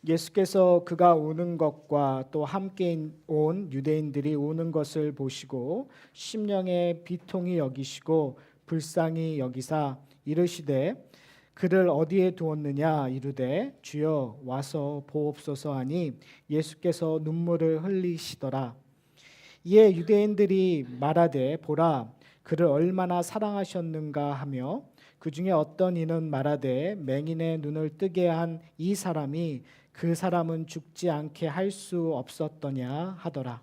예수께서 그가 우는 것과 또 함께 온 유대인들이 우는 것을 보시고 심령에 비통히 여기시고 불쌍히 여기사 이르시되 그를 어디에 두었느냐 이르되 주여 와서 보옵소서 하니 예수께서 눈물을 흘리시더라. 이에 유대인들이 말하되 보라 그를 얼마나 사랑하셨는가 하며 그 중에 어떤 이는 말하되 맹인의 눈을 뜨게 한 이 사람이 그 사람은 죽지 않게 할 수 없었더냐 하더라.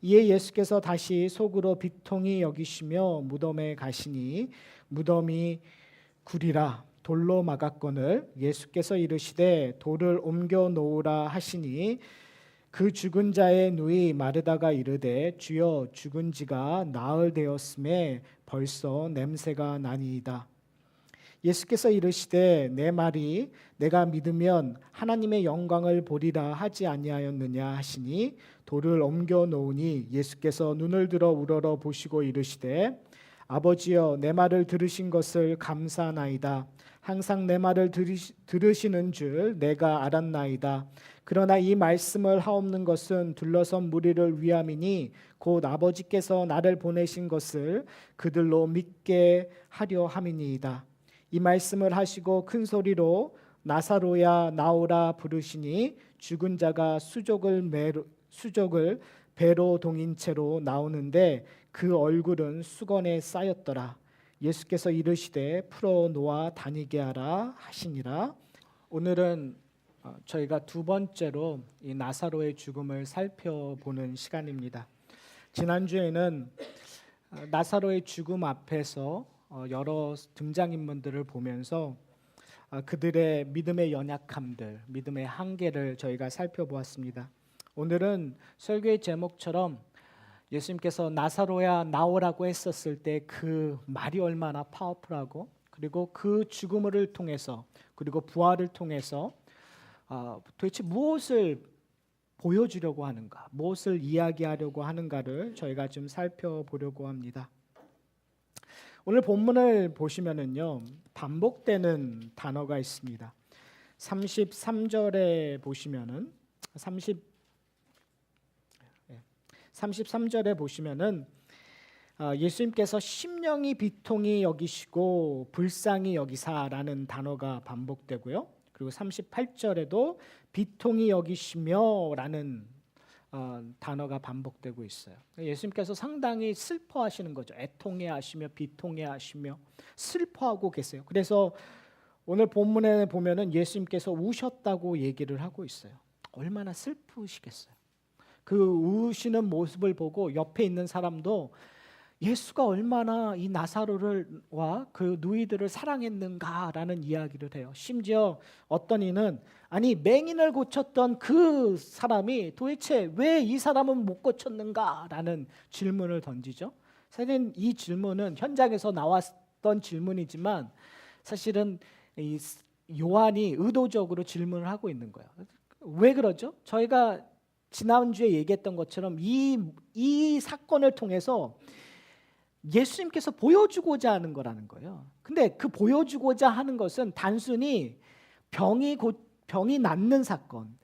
이에 예수께서 다시 속으로 비통히 여기시며 무덤에 가시니 무덤이 구리라 돌로 막았거늘 예수께서 이르시되 돌을 옮겨 놓으라 하시니 그 죽은 자의 누이 마르다가 이르되 주여 죽은 지가 나흘 되었음에 벌써 냄새가 나니이다. 예수께서 이르시되 내 말이 내가 믿으면 하나님의 영광을 보리라 하지 아니하였느냐 하시니 돌을 옮겨 놓으니 예수께서 눈을 들어 우러러 보시고 이르시되 아버지여 내 말을 들으신 것을 감사하나이다. 항상 내 말을 들으시는 줄 내가 알았나이다. 그러나 이 말씀을 하옵는 것은 둘러선 무리를 위함이니 곧 아버지께서 나를 보내신 것을 그들로 믿게 하려 함이니이다. 이 말씀을 하시고 큰 소리로 나사로야 나오라 부르시니 죽은 자가 수족을 배로 동인 채로 나오는데 그 얼굴은 수건에 쌓였더라. 예수께서 이르시되 풀어 놓아 다니게 하라 하시니라. 오늘은 저희가 두 번째로 이 나사로의 죽음을 살펴보는 시간입니다. 지난주에는 나사로의 죽음 앞에서 여러 등장인물들을 보면서 그들의 믿음의 연약함들, 믿음의 한계를 저희가 살펴보았습니다. 오늘은 설교의 제목처럼 예수님께서 나사로야 나오라고 했었을 때 그 말이 얼마나 파워풀하고 그리고 그 죽음을 통해서 그리고 부활을 통해서 도대체 무엇을 보여주려고 하는가, 무엇을 이야기하려고 하는가를 저희가 좀 살펴보려고 합니다. 오늘 본문을 보시면은요 반복되는 단어가 있습니다. 33절에 보시면은 33절에 보시면은 예수님께서 심령이 비통히 여기시고 불쌍히 여기사라는 단어가 반복되고요. 그리고 38절에도 비통히 여기시며라는 단어가 반복되고 있어요. 예수님께서 상당히 슬퍼하시는 거죠. 애통해하시며 비통해하시며 슬퍼하고 계세요. 그래서 오늘 본문에 보면은 예수님께서 우셨다고 얘기를 하고 있어요. 얼마나 슬프시겠어요. 그 우시는 모습을 보고 옆에 있는 사람도 예수가 얼마나 이 나사로와 그 누이들을 사랑했는가라는 이야기를 해요. 심지어 어떤 이는 아니 맹인을 고쳤던 그 사람이 도대체 왜 이 사람은 못 고쳤는가라는 질문을 던지죠. 사실은 이 질문은 현장에서 나왔던 질문이지만 사실은 이 요한이 의도적으로 질문을 하고 있는 거예요. 왜 그러죠? 저희가 지난주에 얘기했던 것처럼 이 사건을 통해서 예수님께서 보여주고자 하는 거라는 거예요. 근데 그 보여주고자 하는 것은 단순히 병이 낫는 사건,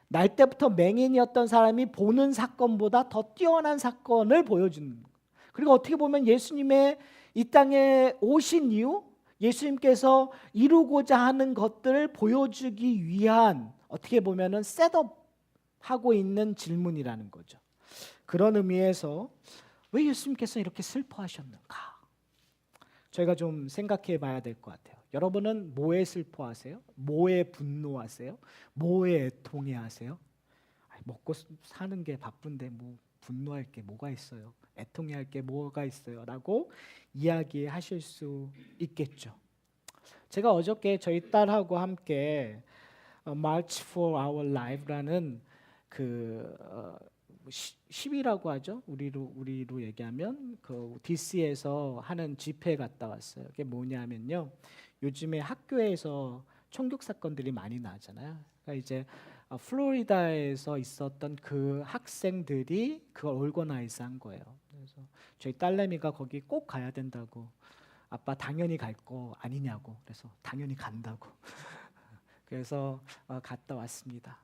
날 때부터 맹인이었던 사람이 보는 사건보다 더 뛰어난 사건을 보여주는 거예요. 그리고 어떻게 보면 예수님의 이 땅에 오신 이유, 예수님께서 이루고자 하는 것들을 보여주기 위한 어떻게 보면은 셋업하고 있는 질문이라는 거죠. 그런 의미에서 왜 예수님께서 이렇게 슬퍼하셨는가? 저희가 좀 생각해 봐야 될 것 같아요. 여러분은 뭐에 슬퍼하세요? 뭐에 분노하세요? 뭐에 애통해하세요? 먹고 사는 게 바쁜데 뭐 분노할 게 뭐가 있어요? 애통해할 게 뭐가 있어요? 라고 이야기하실 수 있겠죠. 제가 어저께 저희 딸하고 함께 March for Our Life라는 그 10이라고 하죠. 우리로 얘기하면 그 DC에서 하는 집회 갔다 왔어요. 그게 뭐냐면요. 요즘에 학교에서 총격 사건들이 많이 나잖아요. 그러니까 이제 플로리다에서 있었던 그 학생들이 그걸 올거나이즈한 거예요. 그래서 저희 딸내미가 거기 꼭 가야 된다고 아빠 당연히 갈 거 아니냐고 그래서 당연히 간다고 그래서 갔다 왔습니다.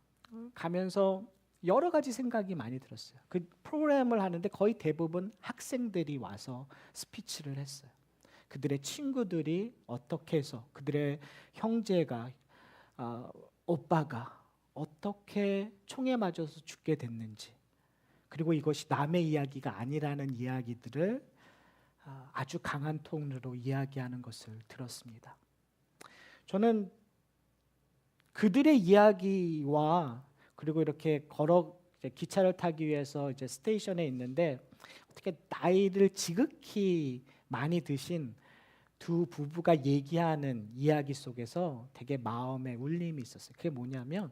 가면서 여러 가지 생각이 많이 들었어요. 그 프로그램을 하는데 거의 대부분 학생들이 와서 스피치를 했어요. 그들의 친구들이 어떻게 해서 그들의 형제가 오빠가 어떻게 총에 맞아서 죽게 됐는지, 그리고 이것이 남의 이야기가 아니라는 이야기들을 아주 강한 톤으로 이야기하는 것을 들었습니다. 저는 그들의 이야기와 그리고 이렇게 기차를 타기 위해서 이제 스테이션에 있는데 어떻게 나이를 지극히 많이 드신 두 부부가 얘기하는 이야기 속에서 되게 마음에 울림이 있었어요. 그게 뭐냐면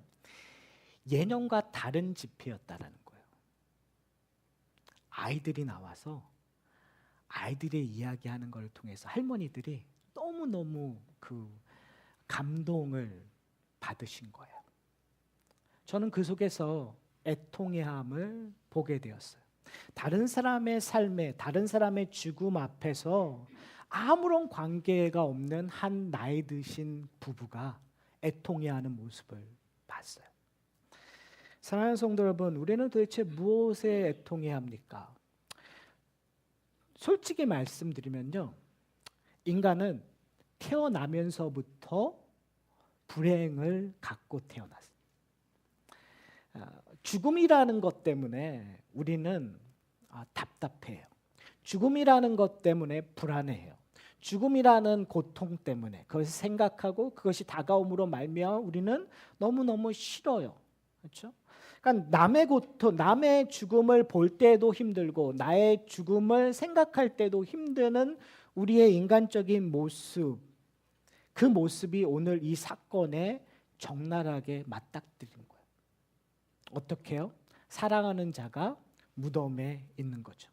예년과 다른 집회였다라는 거예요. 아이들이 나와서 아이들의 이야기하는 걸 통해서 할머니들이 너무너무 그 감동을 받으신 거예요. 저는 그 속에서 애통해함을 보게 되었어요. 다른 사람의 삶에, 다른 사람의 죽음 앞에서 아무런 관계가 없는 한 나이 드신 부부가 애통해하는 모습을 봤어요. 사랑하는 성도 여러분, 우리는 도대체 무엇에 애통해야 합니까? 솔직히 말씀드리면요, 인간은 태어나면서부터 불행을 갖고 태어났어요. 죽음이라는 것 때문에 우리는 답답해요. 죽음이라는 것 때문에 불안해요. 죽음이라는 고통 때문에 그것을 생각하고 그것이 다가옴으로 말미암아 우리는 너무너무 싫어요. 그렇죠? 그러니까 남의 고통, 남의 죽음을 볼 때도 힘들고 나의 죽음을 생각할 때도 힘드는 우리의 인간적인 모습, 그 모습이 오늘 이 사건에 적나라하게 맞닥뜨린 거예요. 어떻게요? 사랑하는 자가 무덤에 있는 거죠.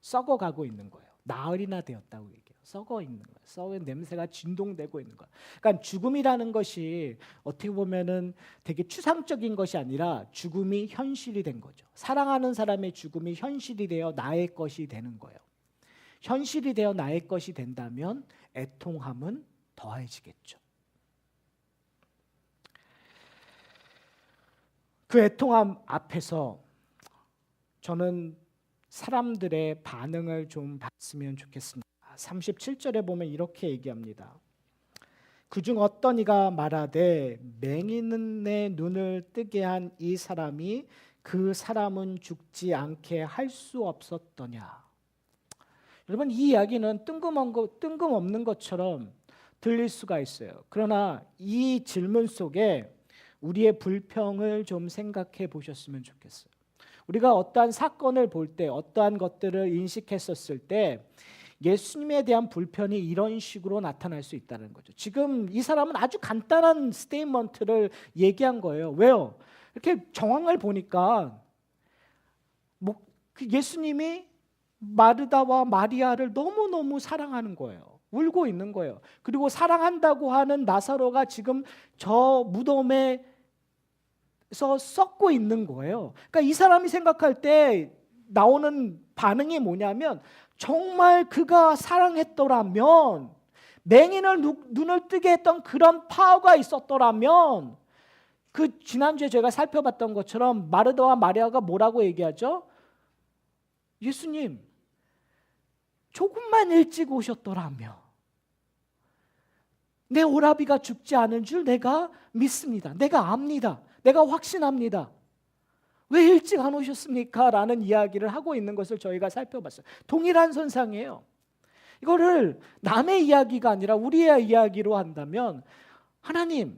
썩어가고 있는 거예요. 나흘이나 되었다고 얘기해요. 썩어 있는 거예요. 썩은 냄새가 진동되고 있는 거예요. 그러니까 죽음이라는 것이 어떻게 보면은 되게 추상적인 것이 아니라 죽음이 현실이 된 거죠. 사랑하는 사람의 죽음이 현실이 되어 나의 것이 되는 거예요. 현실이 되어 나의 것이 된다면 애통함은 더해지겠죠. 그 애통함 앞에서 저는 사람들의 반응을 좀 봤으면 좋겠습니다. 37절에 보면 이렇게 얘기합니다. 그중 어떤 이가 말하되 맹인은 내 눈을 뜨게 한 이 사람이 그 사람은 죽지 않게 할 수 없었더냐. 여러분, 이 이야기는 뜬금없는 것처럼 들릴 수가 있어요. 그러나 이 질문 속에 우리의 불평을 좀 생각해 보셨으면 좋겠어요. 우리가 어떠한 사건을 볼 때, 어떠한 것들을 인식했었을 때 예수님에 대한 불편이 이런 식으로 나타날 수 있다는 거죠. 지금 이 사람은 아주 간단한 스테이트먼트를 얘기한 거예요. 왜요? 이렇게 정황을 보니까 예수님이 마르다와 마리아를 너무너무 사랑하는 거예요. 울고 있는 거예요. 그리고 사랑한다고 하는 나사로가 지금 저 무덤에서 썩고 있는 거예요. 그러니까 이 사람이 생각할 때 나오는 반응이 뭐냐면, 정말 그가 사랑했더라면, 맹인을 눈을 뜨게 했던 그런 파워가 있었더라면, 그 지난주에 저희가 살펴봤던 것처럼 마르다와 마리아가 뭐라고 얘기하죠? 예수님, 조금만 일찍 오셨더라면 내 오라비가 죽지 않은 줄 내가 믿습니다. 내가 압니다. 내가 확신합니다. 왜 일찍 안 오셨습니까? 라는 이야기를 하고 있는 것을 저희가 살펴봤어요. 동일한 선상이에요. 이거를 남의 이야기가 아니라 우리의 이야기로 한다면, 하나님,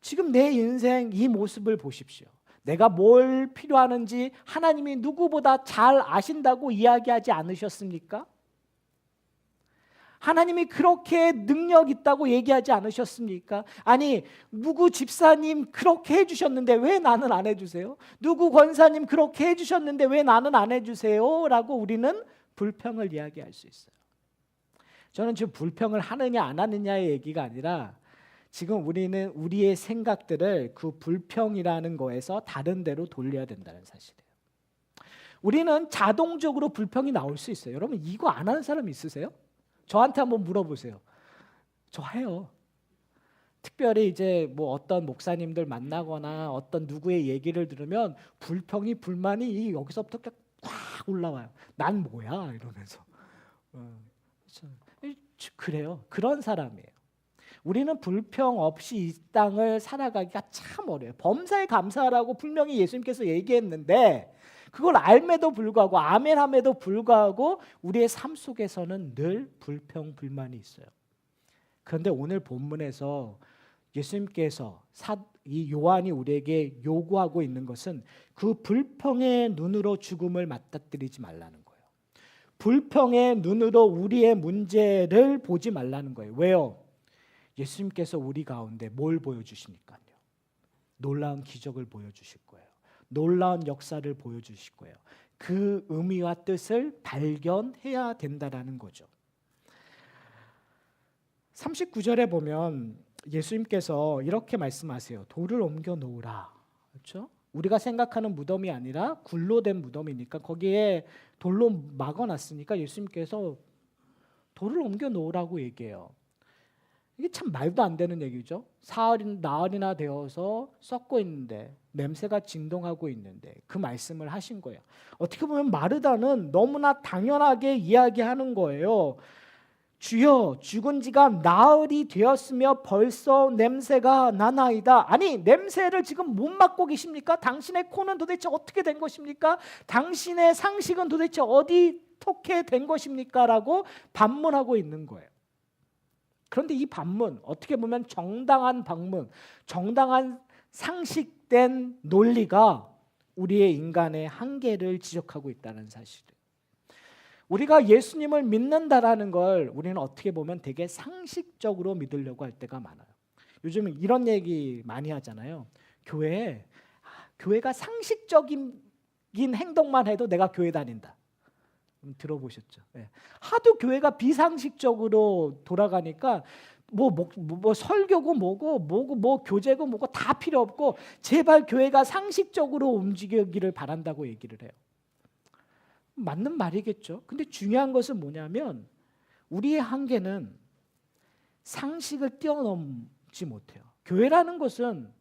지금 내 인생 이 모습을 보십시오. 내가 뭘 필요하는지 하나님이 누구보다 잘 아신다고 이야기하지 않으셨습니까? 하나님이 그렇게 능력 있다고 얘기하지 않으셨습니까? 아니, 누구 집사님 그렇게 해주셨는데 왜 나는 안 해주세요? 누구 권사님 그렇게 해주셨는데 왜 나는 안 해주세요? 라고 우리는 불평을 이야기할 수 있어요. 저는 지금 불평을 하느냐 안 하느냐의 얘기가 아니라, 지금 우리는 우리의 생각들을 그 불평이라는 거에서 다른 데로 돌려야 된다는 사실이에요. 우리는 자동적으로 불평이 나올 수 있어요. 여러분, 이거 안 하는 사람 있으세요? 저한테 한번 물어보세요. 저 해요. 특별히 이제 뭐 어떤 목사님들 만나거나 어떤 누구의 얘기를 들으면 불평이 불만이 여기서부터 꽉 올라와요. 난 뭐야 이러면서. 그래요. 그런 사람이에요. 우리는 불평 없이 이 땅을 살아가기가 참 어려워요. 범사에 감사하라고 분명히 예수님께서 얘기했는데 그걸 알매도 불구하고 아멘함에도 불구하고 우리의 삶 속에서는 늘 불평 불만이 있어요. 그런데 오늘 본문에서 예수님께서 이 요한이 우리에게 요구하고 있는 것은 그 불평의 눈으로 죽음을 맞닥뜨리지 말라는 거예요. 불평의 눈으로 우리의 문제를 보지 말라는 거예요. 왜요? 예수님께서 우리 가운데 뭘 보여주시니까요. 놀라운 기적을 보여주실 거예요. 놀라운 역사를 보여주실 거예요. 그 의미와 뜻을 발견해야 된다라는 거죠. 39절에 보면 예수님께서 이렇게 말씀하세요. 돌을 옮겨 놓으라. 그렇죠? 우리가 생각하는 무덤이 아니라 굴로 된 무덤이니까 거기에 돌로 막아놨으니까 예수님께서 돌을 옮겨 놓으라고 얘기해요. 이게 참 말도 안 되는 얘기죠. 나흘이나 되어서 썩고 있는데 냄새가 진동하고 있는데 그 말씀을 하신 거예요. 어떻게 보면 마르다는 너무나 당연하게 이야기하는 거예요. 주여, 죽은 지가 나흘이 되었으며 벌써 냄새가 나나이다. 아니, 냄새를 지금 못 맡고 계십니까? 당신의 코는 도대체 어떻게 된 것입니까? 당신의 상식은 도대체 어떻게 된 것입니까? 라고 반문하고 있는 거예요. 그런데 이 반문, 어떻게 보면 정당한 반문, 정당한 상식된 논리가 우리의 인간의 한계를 지적하고 있다는 사실이에요. 우리가 예수님을 믿는다라는 걸 우리는 어떻게 보면 되게 상식적으로 믿으려고 할 때가 많아요. 요즘 이런 얘기 많이 하잖아요. 교회가 상식적인 행동만 해도 내가 교회 다닌다. 들어보셨죠? 네. 하도 교회가 비상식적으로 돌아가니까 뭐 설교고 뭐고 교제고 뭐고 다 필요 없고 제발 교회가 상식적으로 움직이기를 바란다고 얘기를 해요. 맞는 말이겠죠. 근데 중요한 것은 뭐냐면 우리의 한계는 상식을 뛰어넘지 못해요. 교회라는 것은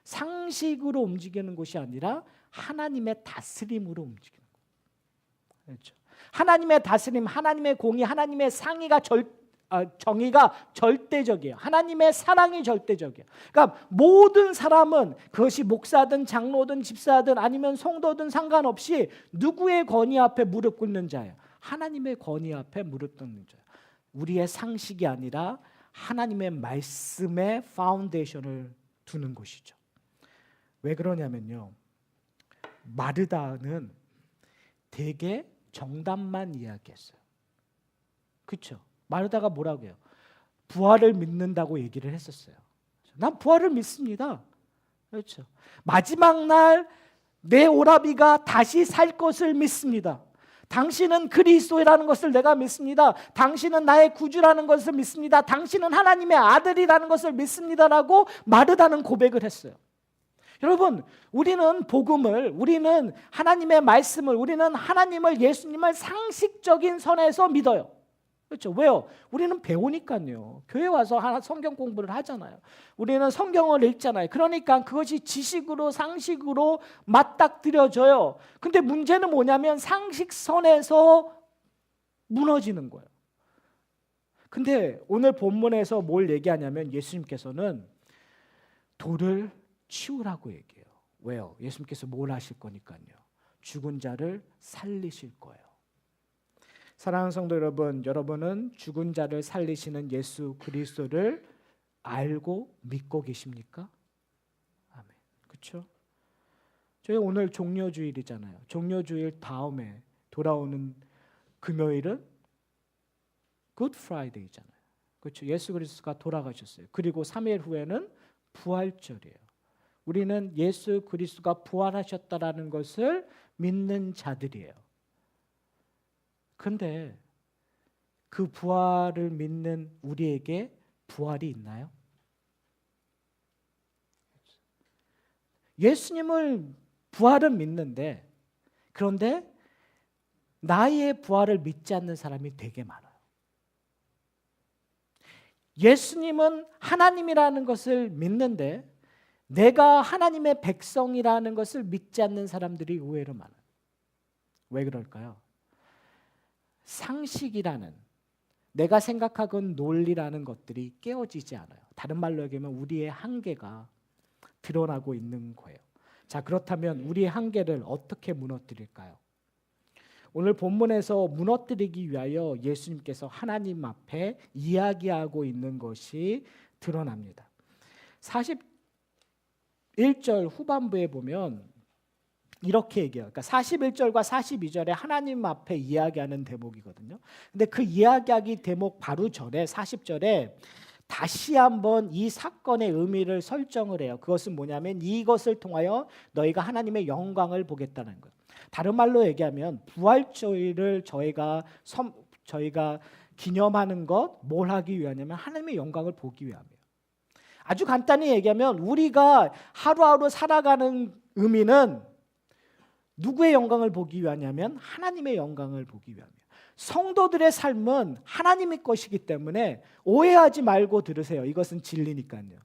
상식으로 움직이는 것이 아니라 하나님의 다스림으로 움직이는 거예요. 그렇죠? 하나님의 다스림, 하나님의 공의, 하나님의 정의가 절대적이에요. 하나님의 사랑이 절대적이에요. 그러니까 모든 사람은 그것이 목사든 장로든 집사든 아니면 성도든 상관없이 누구의 권위 앞에 무릎 꿇는 자예요. 하나님의 권위 앞에 무릎 꿇는 자예요. 우리의 상식이 아니라 하나님의 말씀의 파운데이션을 두는 것이죠. 왜 그러냐면요. 마르다는 되게 정답만 이야기했어요. 그렇죠? 마르다가 뭐라고 해요? 부활을 믿는다고 얘기를 했었어요. 난 부활을 믿습니다. 그렇죠? 마지막 날 내 오라비가 다시 살 것을 믿습니다. 당신은 그리스도라는 것을 내가 믿습니다. 당신은 나의 구주라는 것을 믿습니다. 당신은 하나님의 아들이라는 것을 믿습니다라고 마르다는 고백을 했어요. 여러분, 우리는 복음을, 우리는 하나님의 말씀을, 우리는 하나님을, 예수님을 상식적인 선에서 믿어요. 그렇죠? 왜요? 우리는 배우니까요. 교회 와서 성경 공부를 하잖아요. 우리는 성경을 읽잖아요. 그러니까 그것이 지식으로 상식으로 맞닥뜨려져요. 근데 문제는 뭐냐면 상식선에서 무너지는 거예요. 근데 오늘 본문에서 뭘 얘기하냐면 예수님께서는 돌을 치우라고 얘기해요. 왜요? 예수님께서 뭘 하실 거니까요. 죽은 자를 살리실 거예요. 사랑하는 성도 여러분, 여러분은 죽은 자를 살리시는 예수 그리스도를 알고 믿고 계십니까? 아멘. 그렇죠? 저희 오늘 종료주일이잖아요. 종료주일 다음에 돌아오는 금요일은 굿 프라이데이잖아요. 그렇죠? 예수 그리스도가 돌아가셨어요. 그리고 3일 후에는 부활절이에요. 우리는 예수 그리스도가 부활하셨다라는 것을 믿는 자들이에요. 그런데 그 부활을 믿는 우리에게 부활이 있나요? 예수님을 부활은 믿는데 그런데 나의 부활을 믿지 않는 사람이 되게 많아요. 예수님은 하나님이라는 것을 믿는데 내가 하나님의 백성이라는 것을 믿지 않는 사람들이 의외로 많아요. 왜 그럴까요? 상식이라는, 내가 생각하건 논리라는 것들이 깨어지지 않아요. 다른 말로 얘기하면 우리의 한계가 드러나고 있는 거예요. 자, 그렇다면 우리의 한계를 어떻게 무너뜨릴까요? 오늘 본문에서 무너뜨리기 위하여 예수님께서 하나님 앞에 이야기하고 있는 것이 드러납니다. 41절 후반부에 보면 이렇게 얘기해요. 그러니까 41절과 42절에 하나님 앞에 이야기하는 대목이거든요. 근데 그 이야기하기 대목 바로 전에 40절에 다시 한번 이 사건의 의미를 설정을 해요. 그것은 뭐냐면 이것을 통하여 너희가 하나님의 영광을 보겠다는 거예요. 다른 말로 얘기하면 부활주의를 저희가 기념하는 것 뭘 하기 위하냐면 하나님의 영광을 보기 위함이에요. 아주 간단히 얘기하면 우리가 하루하루 살아가는 의미는 누구의 영광을 보기 위하냐면 하나님의 영광을 보기 위함이에요. 성도들의 삶은 하나님의 것이기 때문에 오해하지 말고 들으세요. 이것은 진리니까요.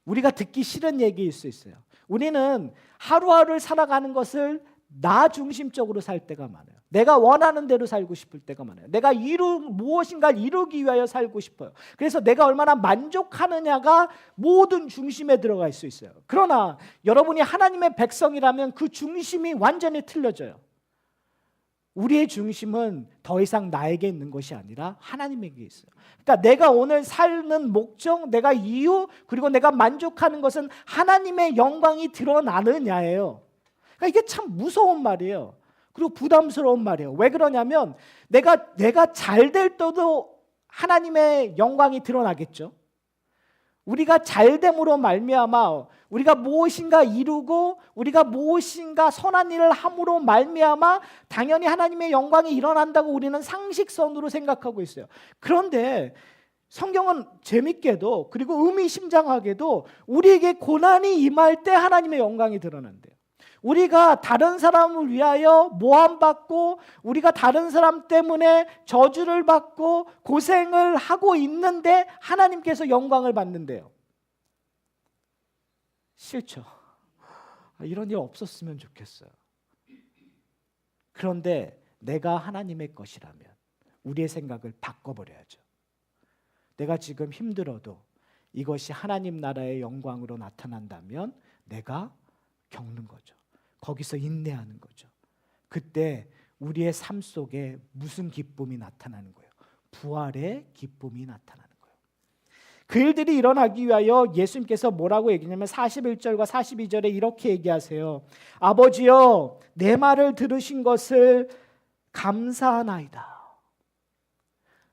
우리가 듣기 싫은 얘기일 수 있어요. 우리는 하루하루를 살아가는 것을 나 중심적으로 살 때가 많아요. 내가 원하는 대로 살고 싶을 때가 많아요. 내가 무엇인가를 이루기 위하여 살고 싶어요. 그래서 내가 얼마나 만족하느냐가 모든 중심에 들어갈 수 있어요. 그러나 여러분이 하나님의 백성이라면 그 중심이 완전히 틀려져요. 우리의 중심은 더 이상 나에게 있는 것이 아니라 하나님에게 있어요. 그러니까 내가 오늘 사는 목적, 내가 이유, 그리고 내가 만족하는 것은 하나님의 영광이 드러나느냐예요. 그러니까 이게 참 무서운 말이에요. 그리고 부담스러운 말이에요. 왜 그러냐면 내가 잘 될 때도 하나님의 영광이 드러나겠죠. 우리가 잘됨으로 말미암아 우리가 무엇인가 이루고 우리가 무엇인가 선한 일을 함으로 말미암아 당연히 하나님의 영광이 일어난다고 우리는 상식선으로 생각하고 있어요. 그런데 성경은 재밌게도 그리고 의미심장하게도 우리에게 고난이 임할 때 하나님의 영광이 드러난대요. 우리가 다른 사람을 위하여 모함받고 우리가 다른 사람 때문에 저주를 받고 고생을 하고 있는데 하나님께서 영광을 받는데요. 싫죠. 이런 일 없었으면 좋겠어요. 그런데 내가 하나님의 것이라면 우리의 생각을 바꿔버려야죠. 내가 지금 힘들어도 이것이 하나님 나라의 영광으로 나타난다면 내가 겪는 거죠. 거기서 인내하는 거죠. 그때 우리의 삶 속에 무슨 기쁨이 나타나는 거예요? 부활의 기쁨이 나타나는 거예요. 그 일들이 일어나기 위하여 예수님께서 뭐라고 얘기냐면 41절과 42절에 이렇게 얘기하세요. 아버지여 내 말을 들으신 것을 감사하나이다.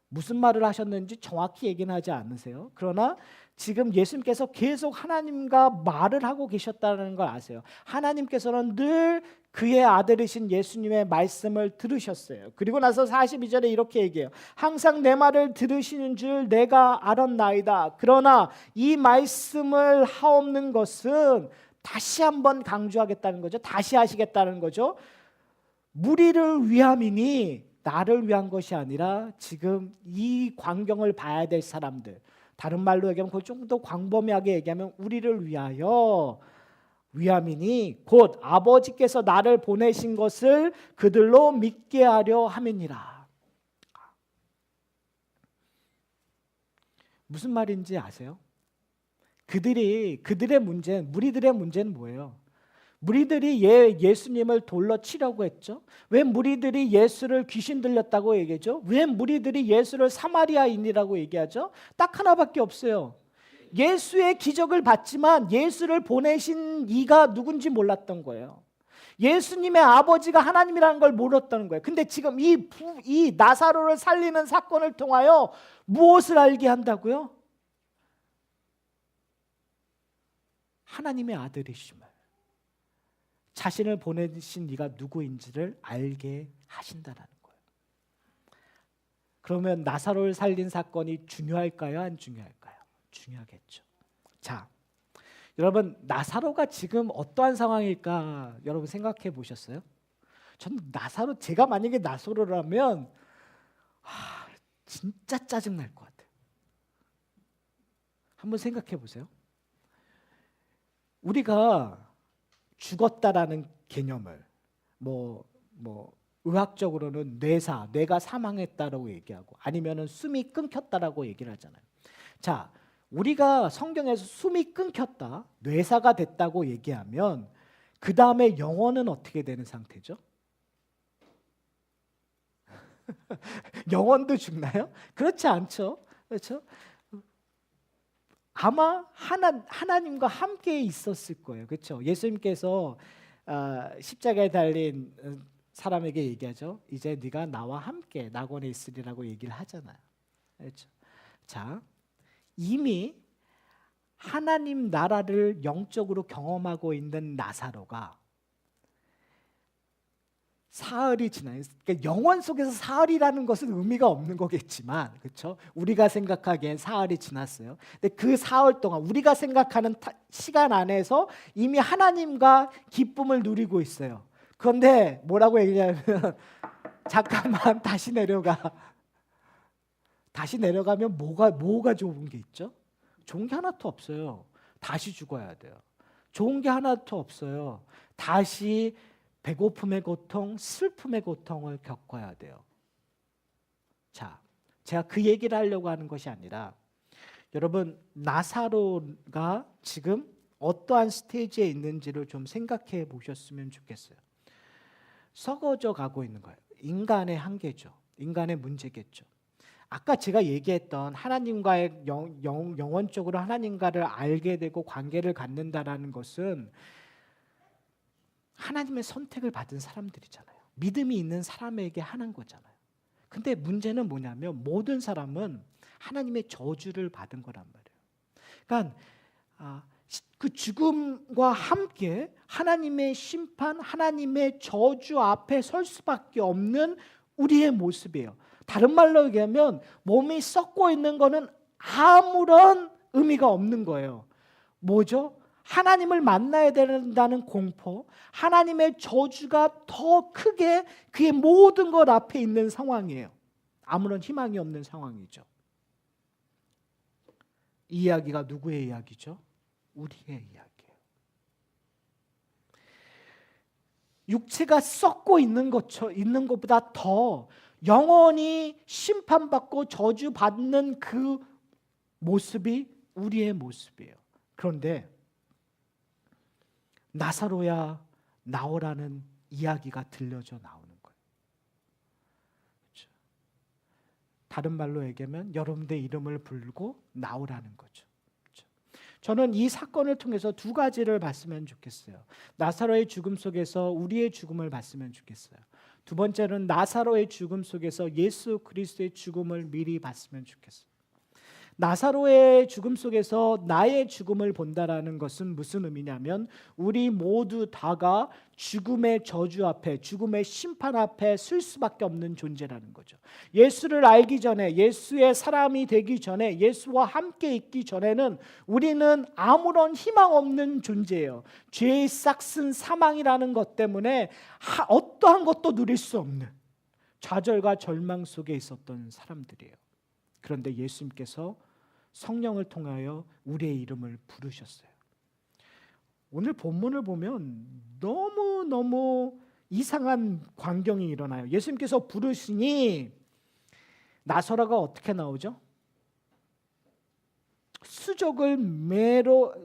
무슨 말을 하셨는지 정확히 얘기는 하지 않으세요. 그러나 지금 예수님께서 계속 하나님과 말을 하고 계셨다는 걸 아세요. 하나님께서는 늘 그의 아들이신 예수님의 말씀을 들으셨어요. 그리고 나서 42절에 이렇게 얘기해요. 항상 내 말을 들으시는 줄 내가 알았나이다. 그러나 이 말씀을 하옵는 것은 다시 한번 강조하겠다는 거죠. 다시 하시겠다는 거죠. 무리를 위함이니 나를 위한 것이 아니라 지금 이 광경을 봐야 될 사람들, 다른 말로 얘기하면 그걸 좀 더 광범위하게 얘기하면 우리를 위하여 위함이니 곧 아버지께서 나를 보내신 것을 그들로 믿게 하려 함이니라. 무슨 말인지 아세요? 그들의 문제는, 무리들의 문제는 뭐예요? 무리들이 예수님을 돌로 치려고 했죠. 왜 무리들이 예수를 귀신 들렸다고 얘기하죠? 왜 무리들이 예수를 사마리아인이라고 얘기하죠? 딱 하나밖에 없어요. 예수의 기적을 봤지만 예수를 보내신 이가 누군지 몰랐던 거예요. 예수님의 아버지가 하나님이라는 걸 몰랐다는 거예요. 근데 지금 이 나사로를 살리는 사건을 통하여 무엇을 알게 한다고요? 하나님의 아들이심을, 자신을 보내신 이가 누구인지를 알게 하신다는 거예요. 그러면 나사로를 살린 사건이 중요할까요? 안 중요할까요? 중요하겠죠. 자, 여러분 나사로가 지금 어떠한 상황일까 여러분 생각해 보셨어요? 저는 제가 만약에 나사로라면 진짜 짜증날 것 같아요. 한번 생각해 보세요. 우리가 죽었다라는 개념을 뭐 의학적으로는 뇌가 사망했다라고 얘기하고 아니면은 숨이 끊겼다라고 얘기를 하잖아요. 자, 우리가 성경에서 숨이 끊겼다, 뇌사가 됐다고 얘기하면 그 다음에 영혼은 어떻게 되는 상태죠? 영혼도 죽나요? 그렇지 않죠. 그렇죠? 아마 하나님과 함께 있었을 거예요. 그렇죠? 예수님께서 십자가에 달린 사람에게 얘기하죠. 이제 네가 나와 함께 낙원에 있으리라고 얘기를 하잖아요. 그렇죠? 자, 이미 하나님 나라를 영적으로 경험하고 있는 나사로가 사흘이 지나요. 그러니까 영원 속에서 사흘이라는 것은 의미가 없는 거겠지만, 그렇죠? 우리가 생각하기엔 사흘이 지났어요. 근데 그 사흘 동안 우리가 생각하는 시간 안에서 이미 하나님과 기쁨을 누리고 있어요. 그런데 뭐라고 얘기하면 잠깐만 다시 내려가. 다시 내려가면 뭐가 좋은 게 있죠? 좋은 게 하나도 없어요. 다시 죽어야 돼요. 좋은 게 하나도 없어요. 다시 배고픔의 고통, 슬픔의 고통을 겪어야 돼요. 자, 제가 그 얘기를 하려고 하는 것이 아니라 여러분 나사로가 지금 어떠한 스테이지에 있는지를 좀 생각해 보셨으면 좋겠어요. 썩어져 가고 있는 거예요. 인간의 한계죠. 인간의 문제겠죠. 아까 제가 얘기했던 하나님과의 영원적으로 하나님과를 알게 되고 관계를 갖는다라는 것은 하나님의 선택을 받은 사람들이잖아요. 믿음이 있는 사람에게 하는 거잖아요. 근데 문제는 뭐냐면 모든 사람은 하나님의 저주를 받은 거란 말이에요. 그러니까 그 죽음과 함께 하나님의 심판, 하나님의 저주 앞에 설 수밖에 없는 우리의 모습이에요. 다른 말로 얘기하면 몸이 썩고 있는 거는 아무런 의미가 없는 거예요. 뭐죠? 하나님을 만나야 된다는 공포, 하나님의 저주가 더 크게 그의 모든 것 앞에 있는 상황이에요. 아무런 희망이 없는 상황이죠. 이 이야기가 누구의 이야기죠? 우리의 이야기예요. 육체가 썩고 있는 것보다 더 영원히 심판받고 저주받는 그 모습이 우리의 모습이에요. 그런데 나사로야 나오라는 이야기가 들려져 나오는 거예요. 그렇죠? 다른 말로 얘기하면 여러분의 이름을 부르고 나오라는 거죠. 그렇죠? 저는 이 사건을 통해서 두 가지를 봤으면 좋겠어요. 나사로의 죽음 속에서 우리의 죽음을 봤으면 좋겠어요. 두 번째는 나사로의 죽음 속에서 예수 그리스도의 죽음을 미리 봤으면 좋겠어요. 나사로의 죽음 속에서 나의 죽음을 본다라는 것은 무슨 의미냐면 우리 모두 다가 죽음의 저주 앞에, 죽음의 심판 앞에 설 수밖에 없는 존재라는 거죠. 예수를 알기 전에, 예수의 사람이 되기 전에, 예수와 함께 있기 전에는 우리는 아무런 희망 없는 존재예요. 죄의 싹슨 사망이라는 것 때문에 어떠한 것도 누릴 수 없는 좌절과 절망 속에 있었던 사람들이에요. 그런데 예수님께서 성령을 통하여 우리의 이름을 부르셨어요. 오늘 본문을 보면 너무 이상한 광경이 일어나요. 예수님께서 부르시니 나사로가 어떻게 나오죠? 수족을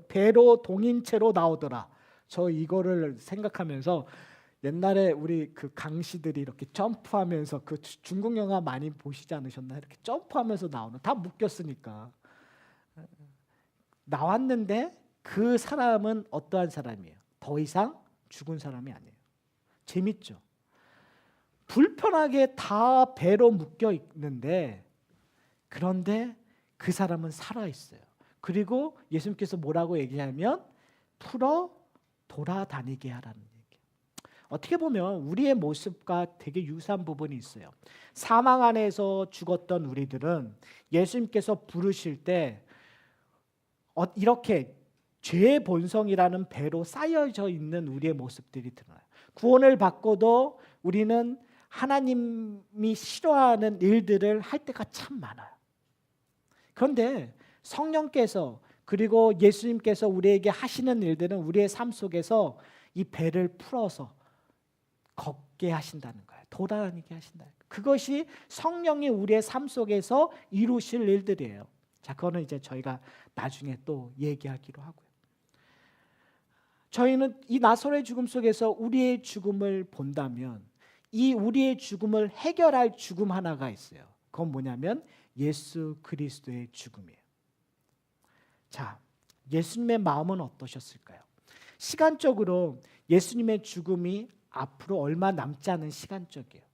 배로 동인 채로 나오더라. 저 이거를 생각하면서 옛날에 우리 그 강시들이 이렇게 점프하면서 그 중국 영화 많이 보시지 않으셨나요? 이렇게 점프하면서 나오는, 다 묶였으니까 나왔는데 그 사람은 어떠한 사람이에요? 더 이상 죽은 사람이 아니에요. 재밌죠? 불편하게 다 배로 묶여 있는데 그런데 그 사람은 살아 있어요. 그리고 예수님께서 뭐라고 얘기하면 풀어 돌아다니게 하라는 얘기예요. 어떻게 보면 우리의 모습과 되게 유사한 부분이 있어요. 사망 안에서 죽었던 우리들은 예수님께서 부르실 때 이렇게 죄의 본성이라는 배로 쌓여져 있는 우리의 모습들이 드러나요. 구원을 받고도 우리는 하나님이 싫어하는 일들을 할 때가 참 많아요. 그런데 성령께서 그리고 예수님께서 우리에게 하시는 일들은 우리의 삶 속에서 이 배를 풀어서 걷게 하신다는 거예요. 돌아다니게 하신다는 거예요. 그것이 성령이 우리의 삶 속에서 이루실 일들이에요. 자, 그거는 이제 저희가 나중에 또 얘기하기로 하고요. 저희는 이 나사로의 죽음 속에서 우리의 죽음을 본다면 이 우리의 죽음을 해결할 죽음 하나가 있어요. 그건 뭐냐면 예수 그리스도의 죽음이에요. 자, 예수님의 마음은 어떠셨을까요? 시간적으로 예수님의 죽음이 앞으로 얼마 남지 않은 시간적이에요.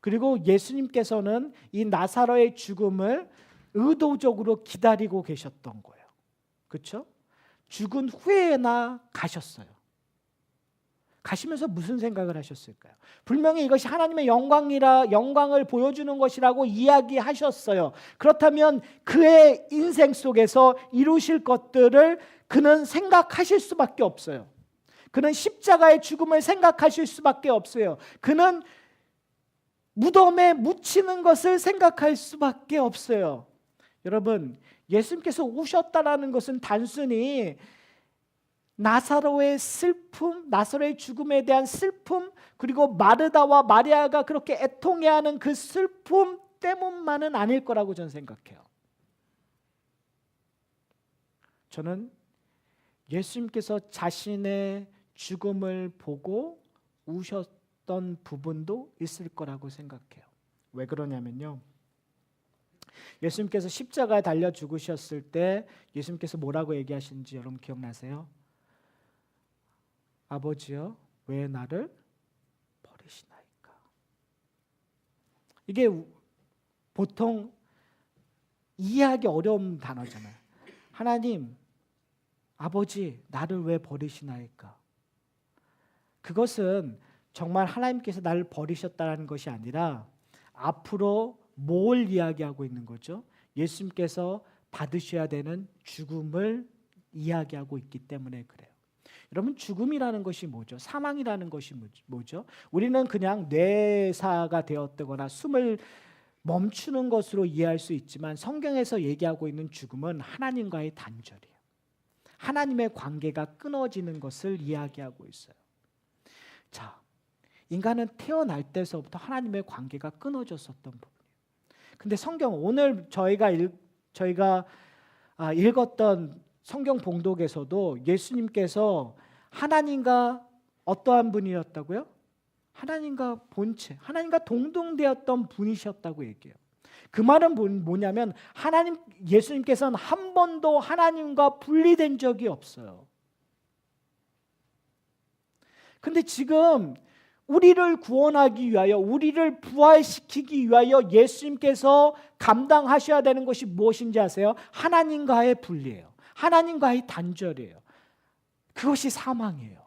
그리고 예수님께서는 이 나사로의 죽음을 의도적으로 기다리고 계셨던 거예요. 그렇죠? 죽은 후에나 가셨어요. 가시면서 무슨 생각을 하셨을까요? 분명히 이것이 하나님의 영광을 보여주는 것이라고 이야기하셨어요. 그렇다면 그의 인생 속에서 이루실 것들을 그는 생각하실 수밖에 없어요. 그는 십자가의 죽음을 생각하실 수밖에 없어요. 그는 무덤에 묻히는 것을 생각할 수밖에 없어요. 여러분, 예수님께서 오셨다라는 것은 단순히 나사로의 슬픔, 나사로의 죽음에 대한 슬픔, 그리고 마르다와 마리아가 그렇게 애통해하는 그 슬픔 때문만은 아닐 거라고 저는 생각해요. 저는 예수님께서 자신의 죽음을 보고 우셨던 부분도 있을 거라고 생각해요. 왜 그러냐면요, 예수님께서 십자가에 달려 죽으셨을 때 예수님께서 뭐라고 얘기하시는지 여러분 기억나세요? 아버지여, 왜 나를 버리시나이까? 이게 보통 이해하기 어려운 단어잖아요. 하나님, 아버지, 나를 왜 버리시나이까? 그것은 정말 하나님께서 나를 버리셨다는 것이 아니라 앞으로 뭘 이야기하고 있는 거죠? 예수님께서 받으셔야 되는 죽음을 이야기하고 있기 때문에 그래요. 여러분, 죽음이라는 것이 뭐죠? 사망이라는 것이 뭐죠? 우리는 그냥 뇌사가 되었다거나 숨을 멈추는 것으로 이해할 수 있지만 성경에서 얘기하고 있는 죽음은 하나님과의 단절이에요. 하나님의 관계가 끊어지는 것을 이야기하고 있어요. 자, 인간은 태어날 때서부터 하나님의 관계가 끊어졌었던 부분이에요. 근데 성경 오늘 저희가 읽었던 성경 봉독에서도 예수님께서 하나님과 어떠한 분이었다고요? 하나님과 본체, 하나님과 동등되었던 분이셨다고 얘기해요. 그 말은 뭐냐면 예수님께서는 한 번도 하나님과 분리된 적이 없어요. 근데 지금 우리를 구원하기 위하여, 우리를 부활시키기 위하여 예수님께서 감당하셔야 되는 것이 무엇인지 아세요? 하나님과의 분리예요. 하나님과의 단절이에요. 그것이 사망이에요.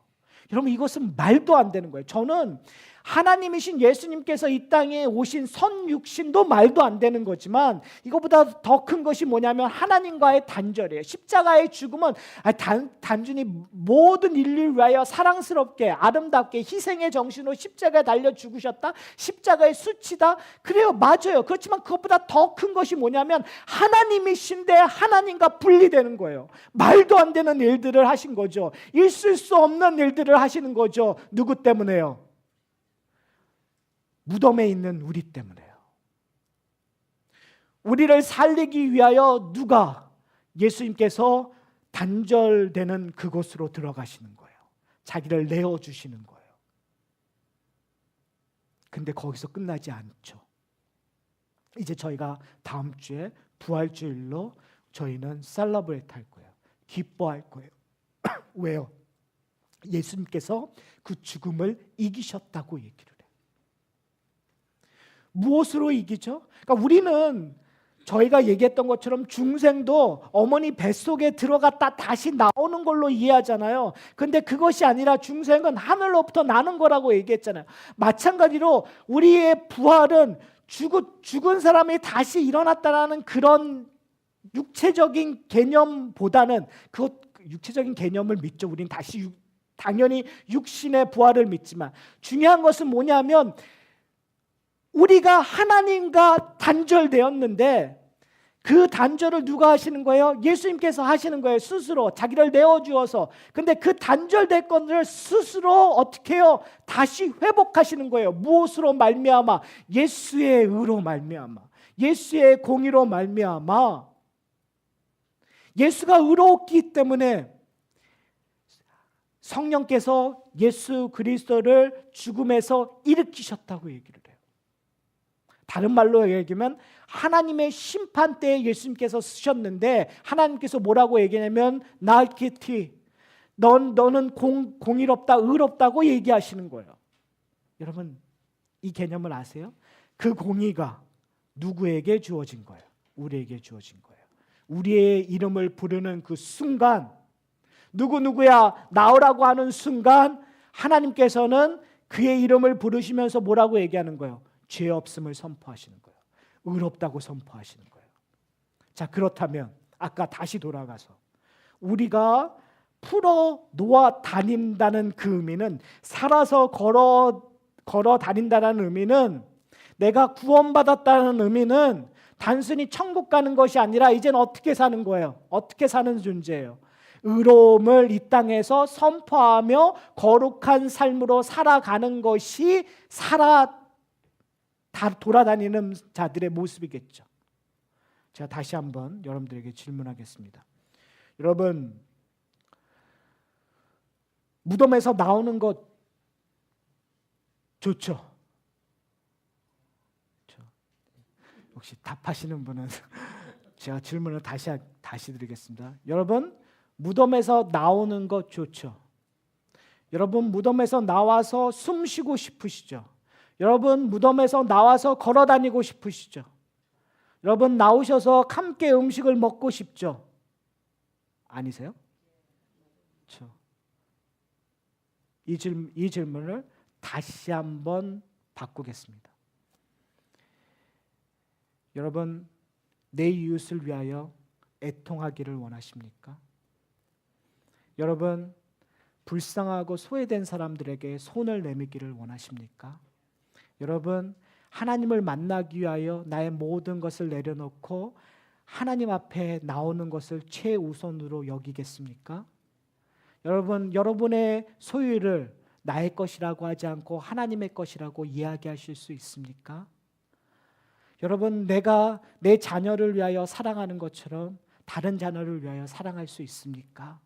여러분, 이것은 말도 안 되는 거예요. 저는 하나님이신 예수님께서 이 땅에 오신 선육신도 말도 안 되는 거지만 이거보다 더 큰 것이 뭐냐면 하나님과의 단절이에요. 십자가의 죽음은 단순히 모든 인류를 위하여 사랑스럽게 아름답게 희생의 정신으로 십자가에 달려 죽으셨다, 십자가의 수치다, 그래요, 맞아요. 그렇지만 그것보다 더 큰 것이 뭐냐면 하나님이신데 하나님과 분리되는 거예요. 말도 안 되는 일들을 하신 거죠. 있을 수 없는 일들을 하시는 거죠. 누구 때문에요? 무덤에 있는 우리 때문에요. 우리를 살리기 위하여 누가? 예수님께서 단절되는 그곳으로 들어가시는 거예요. 자기를 내어주시는 거예요. 근데 거기서 끝나지 않죠. 이제 저희가 다음 주에 부활주일로 저희는 셀러브레이트 할 거예요. 기뻐할 거예요. 왜요? 예수님께서 그 죽음을 이기셨다고 얘기를 해요. 무엇으로 이기죠? 그러니까 우리는 저희가 얘기했던 것처럼 중생도 어머니 뱃속에 들어갔다 다시 나오는 걸로 이해하잖아요. 근데 그것이 아니라 중생은 하늘로부터 나는 거라고 얘기했잖아요. 마찬가지로 우리의 부활은 죽은 사람이 다시 일어났다라는 그런 육체적인 개념보다는 그 육체적인 개념을 믿죠. 우리는 당연히 육신의 부활을 믿지만 중요한 것은 뭐냐면 우리가 하나님과 단절되었는데 그 단절을 누가 하시는 거예요? 예수님께서 하시는 거예요. 스스로 자기를 내어주어서. 근데 그 단절된 것을 스스로 어떻게 해요? 다시 회복하시는 거예요. 무엇으로 말미암아? 예수의 의로 말미암아, 예수의 공의로 말미암아. 예수가 의롭기 때문에 성령께서 예수 그리스도를 죽음에서 일으키셨다고 얘기를 해요. 다른 말로 얘기하면 하나님의 심판 때에 예수님께서 쓰셨는데, 하나님께서 뭐라고 얘기하냐면 나키티, 너는 공의롭다, 의롭다고 얘기하시는 거예요. 여러분, 이 개념을 아세요? 그 공의가 누구에게 주어진 거예요? 우리에게 주어진 거예요. 우리의 이름을 부르는 그 순간, 누구누구야 나오라고 하는 순간 하나님께서는 그의 이름을 부르시면서 뭐라고 얘기하는 거예요? 죄 없음을 선포하시는 거예요. 의롭다고 선포하시는 거예요. 자, 그렇다면 아까 다시 돌아가서 우리가 풀어 놓아 다닌다는 그 의미는, 살아서 걸어 다닌다는 의미는, 내가 구원받았다는 의미는 단순히 천국 가는 것이 아니라 이제는 어떻게 사는 거예요? 어떻게 사는 존재예요? 의로움을 이 땅에서 선포하며 거룩한 삶으로 살아가는 것이 돌아다니는 자들의 모습이겠죠. 제가 다시 한번 여러분들에게 질문하겠습니다. 여러분, 무덤에서 나오는 것 좋죠? 혹시 답하시는 분은 제가 질문을 다시 드리겠습니다. 여러분, 무덤에서 나오는 것 좋죠? 여러분, 무덤에서 나와서 숨 쉬고 싶으시죠? 여러분, 무덤에서 나와서 걸어 다니고 싶으시죠? 여러분, 나오셔서 함께 음식을 먹고 싶죠? 아니세요? 그렇죠. 이 질문을 다시 한번 바꾸겠습니다. 여러분, 내 이웃을 위하여 애통하기를 원하십니까? 여러분, 불쌍하고 소외된 사람들에게 손을 내밀기를 원하십니까? 여러분, 하나님을 만나기 위하여 나의 모든 것을 내려놓고 하나님 앞에 나오는 것을 최우선으로 여기겠습니까? 여러분, 여러분의 소유를 나의 것이라고 하지 않고 하나님의 것이라고 이야기하실 수 있습니까? 여러분, 내가 내 자녀를 위하여 사랑하는 것처럼 다른 자녀를 위하여 사랑할 수 있습니까?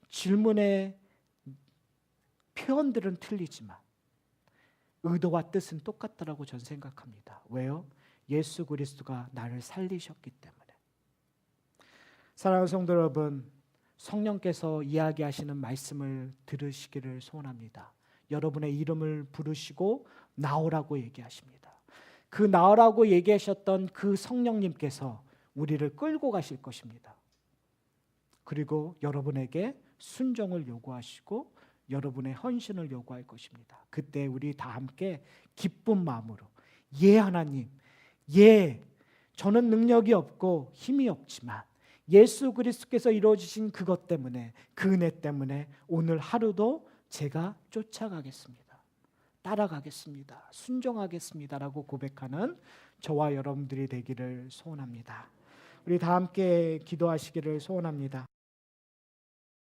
질문의 표현들은 틀리지만 의도와 뜻은 똑같다라고 저는 생각합니다. 왜요? 예수 그리스도가 나를 살리셨기 때문에. 사랑하는 성도 여러분, 성령께서 이야기하시는 말씀을 들으시기를 소원합니다. 여러분의 이름을 부르시고 나오라고 얘기하십니다. 그 나오라고 얘기하셨던 그 성령님께서 우리를 끌고 가실 것입니다. 그리고 여러분에게 순종을 요구하시고 여러분의 헌신을 요구할 것입니다. 그때 우리 다 함께 기쁜 마음으로, 예 하나님, 예, 저는 능력이 없고 힘이 없지만 예수 그리스도께서 이루어주신 그것 때문에, 그 은혜 때문에 오늘 하루도 제가 쫓아가겠습니다. 따라가겠습니다. 순종하겠습니다라고 고백하는 저와 여러분들이 되기를 소원합니다. 우리 다 함께 기도하시기를 소원합니다.